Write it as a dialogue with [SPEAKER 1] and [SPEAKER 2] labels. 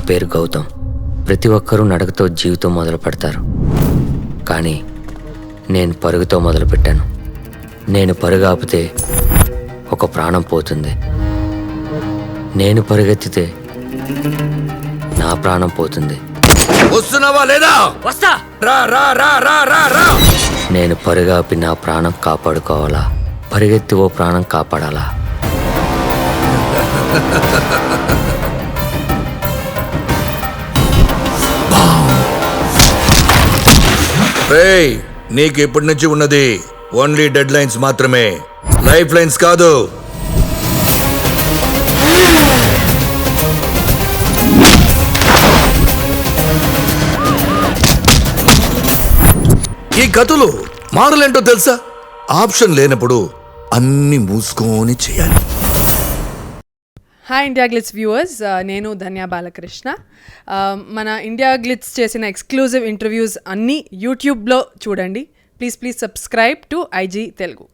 [SPEAKER 1] పేరు గౌతమ్. ప్రతి ఒక్కరూ నడకతో జీవితం మొదలు పెడతారు, కానీ నేను పరుగుతో మొదలుపెట్టాను. నేను పరుగు ఆపితే ఒక ప్రాణం పోతుంది, నేను పరుగెత్తితే నా ప్రాణం పోతుంది.
[SPEAKER 2] వస్తున్నావా లేదా?
[SPEAKER 3] వస్తా.
[SPEAKER 2] రా రా రా రా రా రా.
[SPEAKER 1] నేను పరుగాపి నా ప్రాణం కాపాడుకోవాలా, పరిగెత్తి ఓ ప్రాణం కాపాడాలా?
[SPEAKER 2] రేయ్, నీకు ఇప్పటి నుంచి ఉన్నది ఓన్లీ డెడ్ లైన్స్ మాత్రమే, లైఫ్ లైన్స్ కాదు. ఈ కథలు మారలేంటో తెలుసా? ఆప్షన్ లేనప్పుడు అన్ని మూసుకొని చేయాలి.
[SPEAKER 4] హాయ్ ఇండియా గ్లిట్స్ వ్యూవర్స్, నేను ధన్య బాలకృష్ణ. మన ఇండియా గ్లిట్స్ చేసిన ఎక్స్క్లూజివ్ ఇంటర్వ్యూస్ అన్నీ యూట్యూబ్లో చూడండి. Please subscribe to IG Telugu.